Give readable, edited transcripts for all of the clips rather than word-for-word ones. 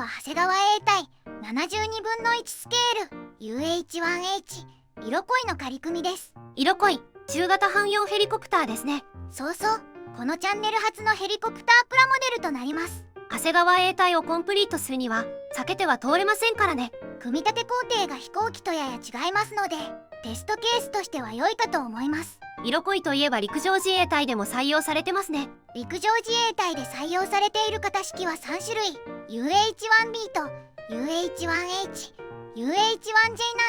は長谷川 A 隊72分の1スケール UH-1H 色恋の仮組みです。色恋中型汎用ヘリコプターですね。そうそう、このチャンネル初のヘリコプタープラモデルとなります。長谷川 A 隊をコンプリートするには避けては通れませんからね。組み立て工程が飛行機とやや違いますので、テストケースとしては良いかと思います。色恋といえば陸上自衛隊でも採用されてますね。陸上自衛隊で採用されている型式は3種類 UH-1B と UH-1H UH-1J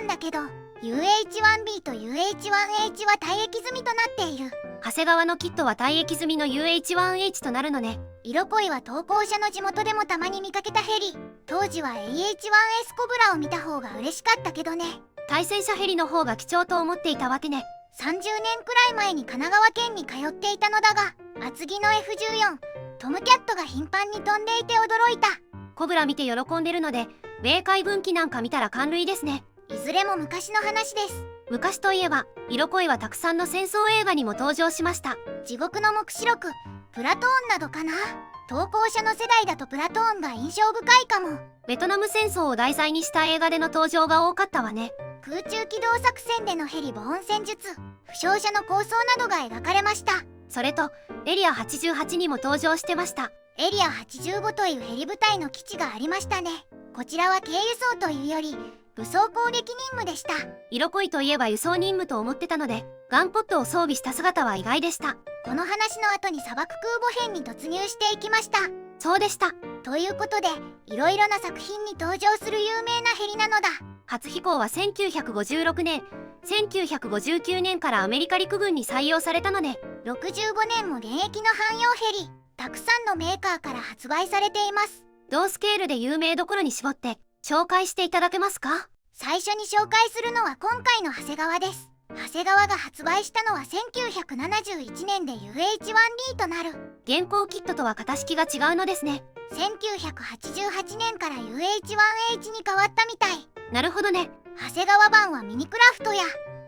なんだけど、 UH-1B と UH-1H は退役済みとなっている。長谷川のキットは退役済みの UH-1H となるのね。色恋は投稿者の地元でもたまに見かけたヘリ。当時は AH-1S コブラを見た方が嬉しかったけどね。対戦車ヘリの方が貴重と思っていたわけね。30年くらい前に神奈川県に通っていたのだが、厚木の F14 トムキャットが頻繁に飛んでいて驚いた。コブラ見て喜んでるので、米海軍機なんか見たら感涙ですね。いずれも昔の話です。昔といえば色恋はたくさんの戦争映画にも登場しました。地獄の黙示録、プラトーンなどかな。投稿者の世代だとプラトーンが印象深いかも。ベトナム戦争を題材にした映画での登場が多かったわね。空中機動作戦でのヘリ防音戦術、負傷者の構想などが描かれました。それとエリア88にも登場してました。エリア85というヘリ部隊の基地がありましたね。こちらは軽輸送というより武装攻撃任務でした。色恋といえば輸送任務と思ってたので、ガンポットを装備した姿は意外でした。この話の後に砂漠空母編に突入していきました。そうでした。ということで、いろいろな作品に登場する有名なヘリなのだ。初飛行は1956年、1959年からアメリカ陸軍に採用されたのね。65年も現役の汎用ヘリ、たくさんのメーカーから発売されています。同スケールで有名どころに絞って紹介していただけますか？最初に紹介するのは今回の長谷川です。長谷川が発売したのは1971年で UH-1D となる。現行キットとは型式が違うのですね。1988年から UH-1H に変わったみたい。なるほどね。長谷川版はミニクラフトや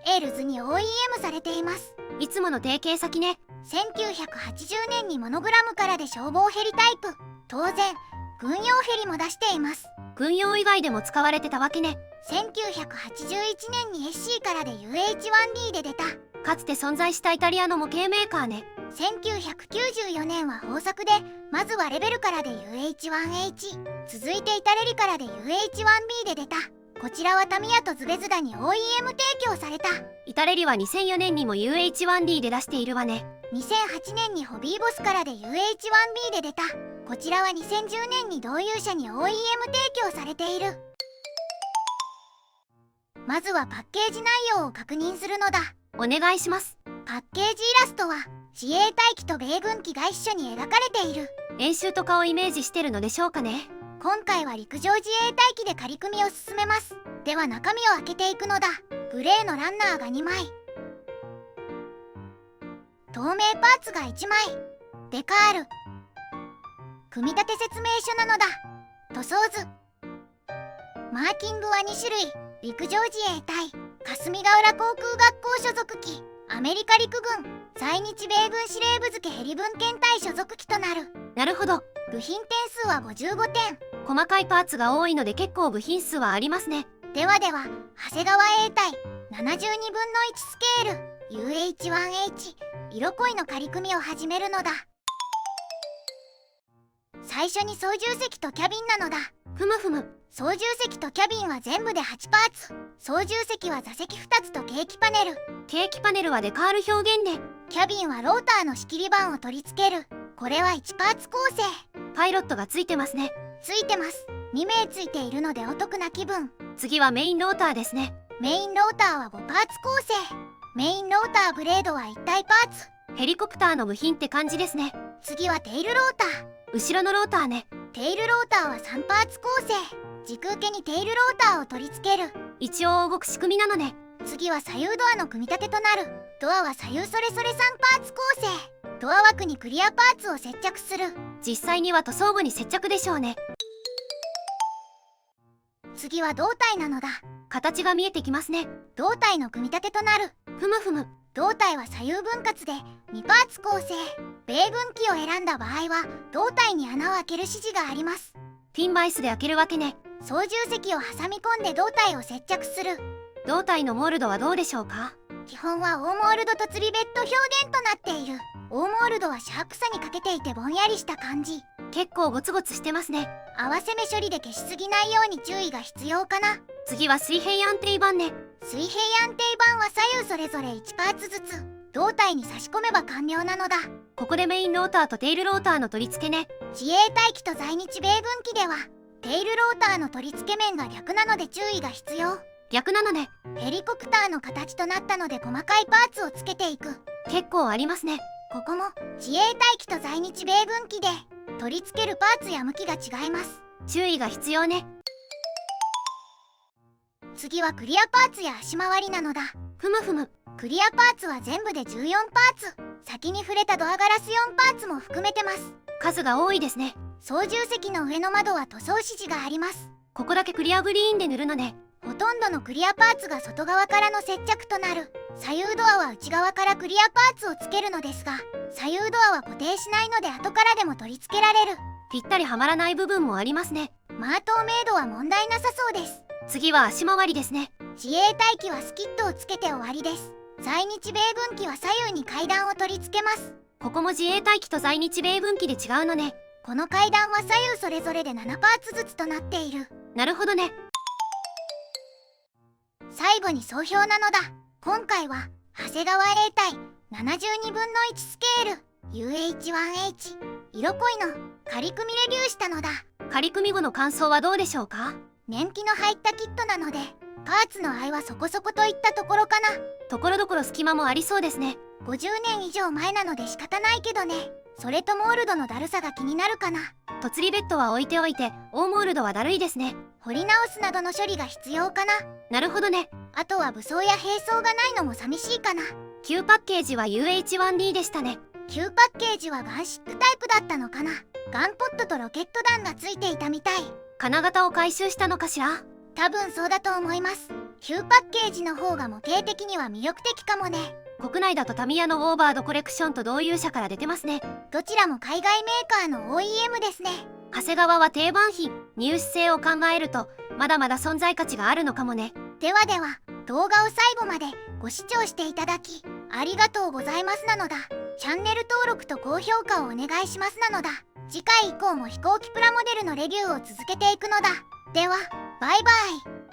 エールズに OEM されています。いつもの提携先ね。1980年にモノグラムからで消防ヘリタイプ。当然軍用ヘリも出しています。軍用以外でも使われてたわけね。1981年に SC からで UH-1D で出た。かつて存在したイタリアの模型メーカーね。1994年は豊作で、まずはレベルからで UH-1H、 続いてイタレリからで UH-1B で出た。こちらはタミヤとズベズダに OEM 提供された。イタレリは2004年にも UH-1D で出しているわね。2008年にホビーボスからで UH-1B で出た。こちらは2010年に同友社に OEM 提供されている。まずはパッケージ内容を確認するのだ。お願いします。パッケージイラストは自衛隊機と米軍機が一緒に描かれている。演習とかをイメージしてるのでしょうかね。今回は陸上自衛隊機で仮組みを進めます。では中身を開けていくのだ。グレーのランナーが2枚、透明パーツが1枚、デカール、組み立て説明書なのだ。塗装図、マーキングは2種類。陸上自衛隊霞ヶ浦航空学校所属機、アメリカ陸軍在日米軍司令部付ヘリ分検隊所属機となる。なるほど。部品点数は55点。細かいパーツが多いので結構部品数はありますね。では長谷川 A 隊72分の1スケール UH-1H 色恋の仮組みを始めるのだ。最初に操縦席とキャビンなのだ。ふむふむ。操縦席とキャビンは全部で8パーツ。操縦席は座席2つとケーキパネル。ケーキパネルはデカール表現ね。キャビンはローターの仕切り板を取り付ける。これは1パーツ構成。パイロットがついてますね。ついてます。2名ついているのでお得な気分。次はメインローターですね。メインローターは5パーツ構成。メインローターブレードは一体パーツ。ヘリコプターの部品って感じですね。次はテールローター。後ろのローターね。テールローターは3パーツ構成。軸受けにテールローターを取り付ける。一応動く仕組みなのね。次は左右ドアの組み立てとなる。ドアは左右それぞれ3パーツ構成。ドア枠にクリアパーツを接着する。実際には塗装部に接着でしょうね。次は胴体なのだ。形が見えてきますね。胴体の組み立てとなる。ふむふむ。胴体は左右分割で2パーツ構成。米軍機を選んだ場合は胴体に穴を開ける指示があります。ピンバイスで開けるわけね。操縦席を挟み込んで胴体を接着する。胴体のモールドはどうでしょうか？基本はオーモールドと釣りベッド表現となっている。オーモールドはシャープさに欠けていてぼんやりした感じ。結構ゴツゴツしてますね。合わせ目処理で消しすぎないように注意が必要かな。次は水平安定板ね。水平安定板は左右それぞれ1パーツずつ胴体に差し込めば完了なのだ。ここでメインローターとテールローターの取り付けね。自衛隊機と在日米軍機ではテールローターの取り付け面が逆なので注意が必要。逆なのね。ヘリコプターの形となったので細かいパーツをつけていく。結構ありますね。ここも自衛隊機と在日米軍機で取り付けるパーツや向きが違います。注意が必要ね。次はクリアパーツや足回りなのだ。ふむふむ。クリアパーツは全部で14パーツ。先に触れたドアガラス4パーツも含めてます。数が多いですね。操縦席の上の窓は塗装指示があります。ここだけクリアグリーンで塗るのね。ほとんどのクリアパーツが外側からの接着となる。左右ドアは内側からクリアパーツをつけるのですが、左右ドアは固定しないので後からでも取り付けられる。ぴったりはまらない部分もありますね。まあ透明度は問題なさそうです。次は足回りですね。自衛隊機はスキットをつけて終わりです。在日米軍機は左右に階段を取り付けます。ここも自衛隊機と在日米軍機で違うのね。この階段は左右それぞれで7パーツずつとなっている。なるほどね。最後に総評なのだ。今回は長谷川 A 隊72分の1スケール UH-1H 色恋の仮組みレビューしたのだ。仮組み後の感想はどうでしょうか？年季の入ったキットなのでパーツの合いはそこそこといったところかな。ところどころ隙間もありそうですね。50年以上前なので仕方ないけどね。それとモールドのだるさが気になるかな。とつりベッドは置いておいてオーモールドはだるいですね。掘り直すなどの処理が必要かな。なるほどね。あとは武装や兵装がないのも寂しいかな。旧パッケージは UH-1D でしたね。旧パッケージはガンシックタイプだったのかな。ガンポットとロケット弾がついていたみたい。金型を回収したのかしら？多分そうだと思います。旧パッケージの方が模型的には魅力的かもね。国内だとタミヤのオーバードコレクションと同友社から出てますね。どちらも海外メーカーの OEM ですね。長谷川は定番品。入手性を考えるとまだまだ存在価値があるのかもね。ではでは動画を最後までご視聴していただきありがとうございますなのだ。チャンネル登録と高評価をお願いしますなのだ。次回以降も飛行機プラモデルのレビューを続けていくのだ。ではバイバイ。